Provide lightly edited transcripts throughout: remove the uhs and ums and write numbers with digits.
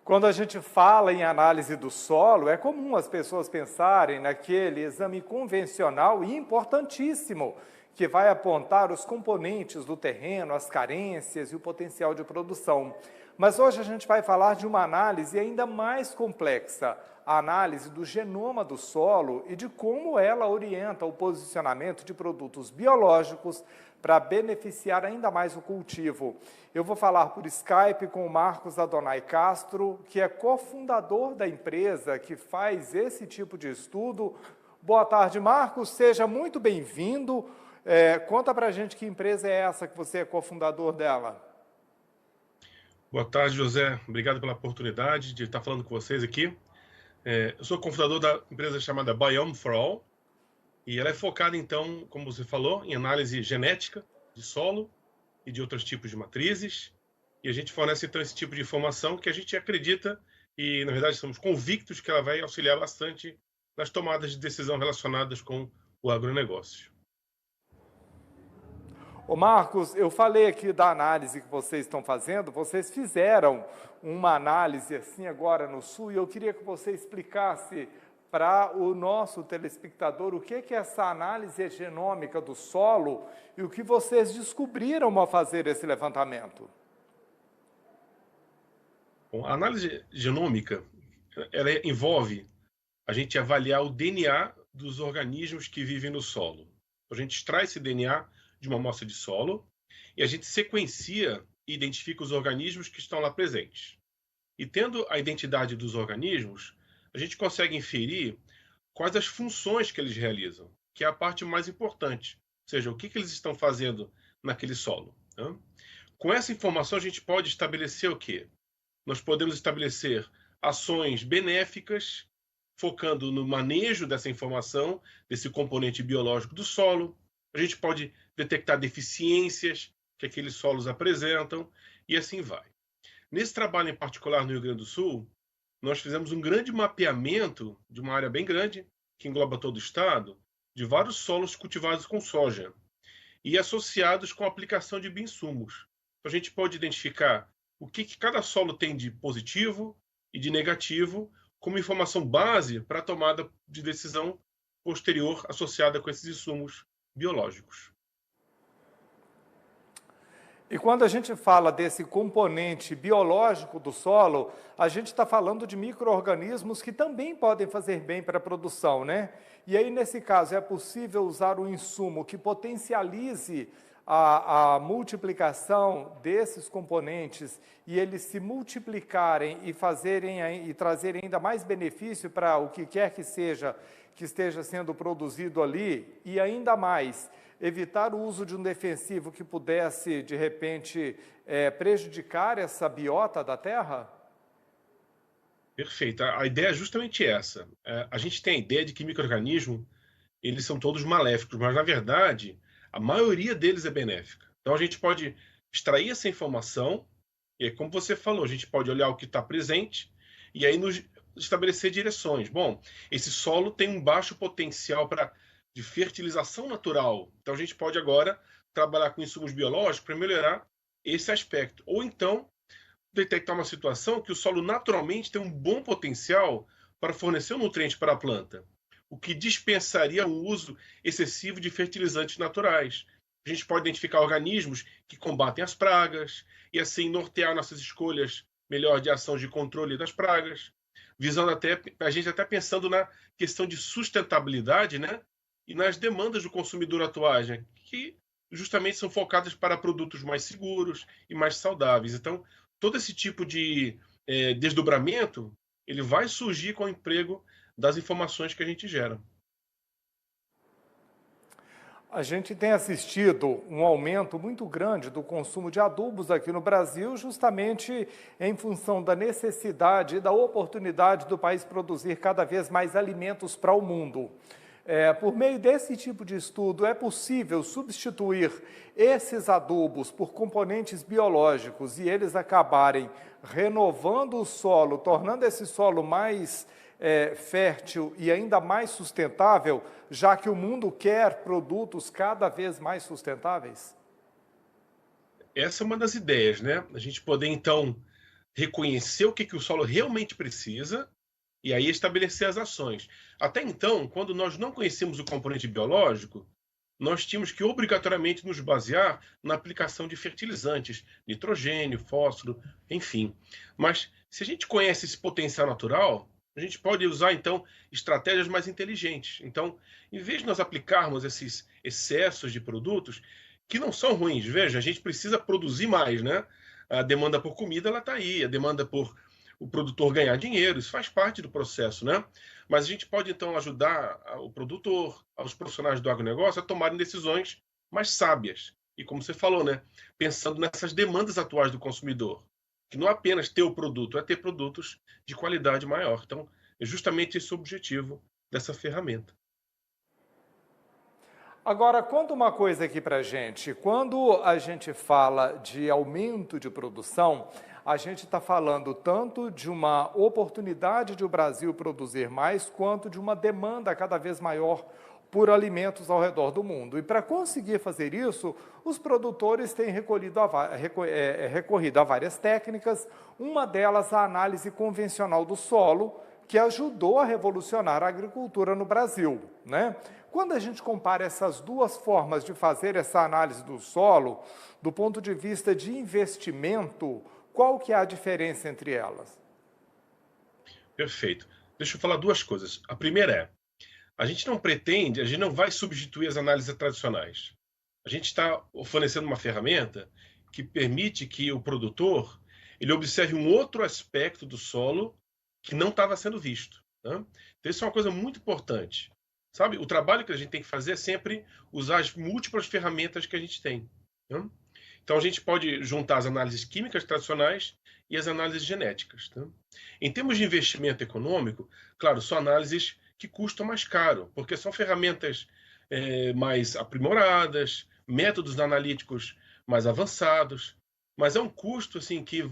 Quando a gente fala em análise do solo, é comum as pessoas pensarem naquele exame convencional e importantíssimo, que vai apontar os componentes do terreno, as carências e o potencial de produção. Mas hoje a gente vai falar de uma análise ainda mais complexa, a análise do genoma do solo e de como ela orienta o posicionamento de produtos biológicos para beneficiar ainda mais o cultivo. Eu vou falar por Skype com o Marcos Adonai Castro, que é cofundador da empresa que faz esse tipo de estudo. Boa tarde, Marcos, seja muito bem-vindo. Conta para a gente que empresa é essa que você é cofundador dela. Boa tarde, José. Obrigado pela oportunidade de estar falando com vocês aqui. Eu sou cofundador da empresa chamada Biome for All, e ela é focada, então, como você falou, em análise genética de solo e de outros tipos de matrizes. E a gente fornece, então, esse tipo de informação que a gente acredita e, na verdade, somos convictos que ela vai auxiliar bastante nas tomadas de decisão relacionadas com o agronegócio. Ô Marcos, eu falei aqui da análise que vocês estão fazendo, vocês fizeram uma análise assim agora no Sul, e eu queria que você explicasse para o nosso telespectador o que é essa análise genômica do solo e o que vocês descobriram ao fazer esse levantamento. Bom, a análise genômica, ela envolve a gente avaliar o DNA dos organismos que vivem no solo. A gente extrai esse DNA de uma amostra de solo e a gente sequencia e identifica os organismos que estão lá presentes. E tendo a identidade dos organismos, a gente consegue inferir quais as funções que eles realizam, que é a parte mais importante, ou seja, o que eles estão fazendo naquele solo, né? Com essa informação, a gente pode estabelecer o quê? Nós podemos estabelecer ações benéficas, focando no manejo dessa informação, desse componente biológico do solo. A gente pode detectar deficiências que aqueles solos apresentam, e assim vai. Nesse trabalho em particular no Rio Grande do Sul, nós fizemos um grande mapeamento de uma área bem grande, que engloba todo o estado, de vários solos cultivados com soja e associados com a aplicação de bioinsumos. Então, a gente pode identificar o que cada solo tem de positivo e de negativo como informação base para a tomada de decisão posterior associada com esses insumos biológicos. E quando a gente fala desse componente biológico do solo, a gente está falando de micro-organismos que também podem fazer bem para a produção, né? E aí, nesse caso, é possível usar um insumo que potencialize a multiplicação desses componentes e eles se multiplicarem e trazerem ainda mais benefício para o que quer que seja que esteja sendo produzido ali, e ainda mais evitar o uso de um defensivo que pudesse, de repente, prejudicar essa biota da terra? Perfeito. A ideia é justamente essa. A gente tem a ideia de que micro-organismos, eles são todos maléficos, mas, na verdade, a maioria deles é benéfica. Então, a gente pode extrair essa informação, e aí, como você falou, a gente pode olhar o que está presente, e aí nos estabelecer direções. Bom, esse solo tem um baixo potencial de fertilização natural. Então, a gente pode agora trabalhar com insumos biológicos para melhorar esse aspecto. Ou então, detectar uma situação que o solo naturalmente tem um bom potencial para fornecer um nutriente para a planta, o que dispensaria o uso excessivo de fertilizantes naturais. A gente pode identificar organismos que combatem as pragas e assim nortear nossas escolhas melhor de ação de controle das pragas, visando até a gente até pensando na questão de sustentabilidade, né? E nas demandas do consumidor atuais, né? Que justamente são focadas para produtos mais seguros e mais saudáveis. Então, todo esse tipo de desdobramento, ele vai surgir com o emprego das informações que a gente gera. A gente tem assistido um aumento muito grande do consumo de adubos aqui no Brasil, justamente em função da necessidade e da oportunidade do país produzir cada vez mais alimentos para o mundo. Por meio desse tipo de estudo, é possível substituir esses adubos por componentes biológicos e eles acabarem renovando o solo, tornando esse solo mais fértil e ainda mais sustentável, já que o mundo quer produtos cada vez mais sustentáveis? Essa é uma das ideias, né? A gente poder, então, reconhecer o que o solo realmente precisa e aí estabelecer as ações. Até então, quando nós não conhecemos o componente biológico, nós tínhamos que obrigatoriamente nos basear na aplicação de fertilizantes, nitrogênio, fósforo, enfim. Mas se a gente conhece esse potencial natural, a gente pode usar, então, estratégias mais inteligentes. Então, em vez de nós aplicarmos esses excessos de produtos, que não são ruins, veja, a gente precisa produzir mais, né? A demanda por comida, ela está aí, a demanda por o produtor ganhar dinheiro, isso faz parte do processo, né? Mas a gente pode, então, ajudar o produtor, os profissionais do agronegócio a tomarem decisões mais sábias. E como você falou, né? Pensando nessas demandas atuais do consumidor, que não é apenas ter o produto, é ter produtos de qualidade maior. Então, é justamente esse o objetivo dessa ferramenta. Agora, conta uma coisa aqui para gente. Quando a gente fala de aumento de produção, a gente está falando tanto de uma oportunidade de o Brasil produzir mais, quanto de uma demanda cada vez maior por alimentos ao redor do mundo. E para conseguir fazer isso, os produtores têm recorrido a várias técnicas, uma delas a análise convencional do solo, que ajudou a revolucionar a agricultura no Brasil, né? Quando a gente compara essas duas formas de fazer essa análise do solo, do ponto de vista de investimento, qual que é a diferença entre elas? Perfeito. Deixa eu falar duas coisas. A primeira é, a gente não vai substituir as análises tradicionais. A gente está oferecendo uma ferramenta que permite que o produtor ele observe um outro aspecto do solo que não estava sendo visto, né? Então, isso é uma coisa muito importante. Sabe, o trabalho que a gente tem que fazer é sempre usar as múltiplas ferramentas que a gente tem, né? Então, a gente pode juntar as análises químicas tradicionais e as análises genéticas, né? Em termos de investimento econômico, claro, são análises que custam mais caro, porque são ferramentas mais aprimoradas, métodos analíticos mais avançados, mas é um custo assim que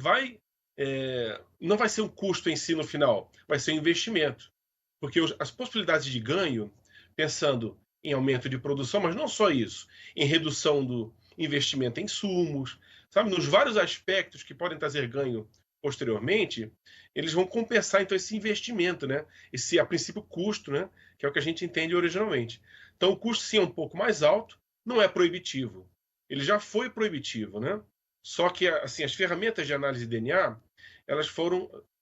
não vai ser um custo em si no final, vai ser um investimento, porque as possibilidades de ganho, pensando em aumento de produção, mas não só isso, em redução do investimento em insumos, sabe, nos vários aspectos que podem trazer ganho posteriormente, eles vão compensar então esse investimento, né? Esse a princípio custo, né? Que é o que a gente entende originalmente. Então o custo sim é um pouco mais alto, não é proibitivo. Ele já foi proibitivo, né? Só que assim as ferramentas de análise de DNA, elas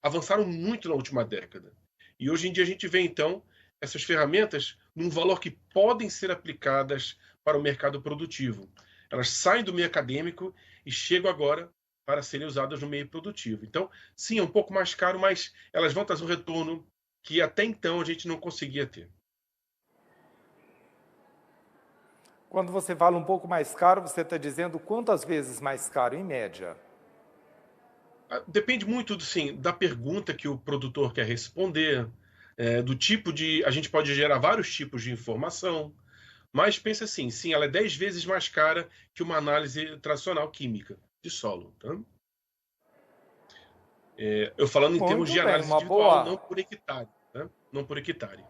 avançaram muito na última década. E hoje em dia a gente vê então essas ferramentas num valor que podem ser aplicadas para o mercado produtivo. Elas saem do meio acadêmico e chegam agora para serem usadas no meio produtivo. Então, sim, é um pouco mais caro, mas elas vão trazer um retorno que até então a gente não conseguia ter. Quando você fala um pouco mais caro, você está dizendo quantas vezes mais caro, em média? Depende muito, sim, da pergunta que o produtor quer responder, do tipo de... A gente pode gerar vários tipos de informação, mas pensa assim, sim, ela é 10 vezes mais cara que uma análise tradicional química de solo, tá? Eu falando em termos Muito de bem, análise uma individual, não boa... por hectare, né? Não por hectare.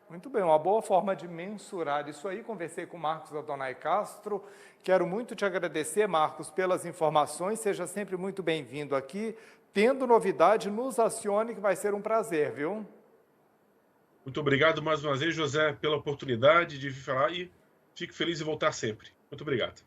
Muito bem, uma boa forma de mensurar isso aí. Conversei com o Marcos Adonai Castro. Quero muito te agradecer, Marcos, pelas informações. Seja sempre muito bem-vindo aqui. Tendo novidade, nos acione, que vai ser um prazer, viu? Muito obrigado mais uma vez, José, pela oportunidade de vir falar e fico feliz em voltar sempre. Muito obrigado.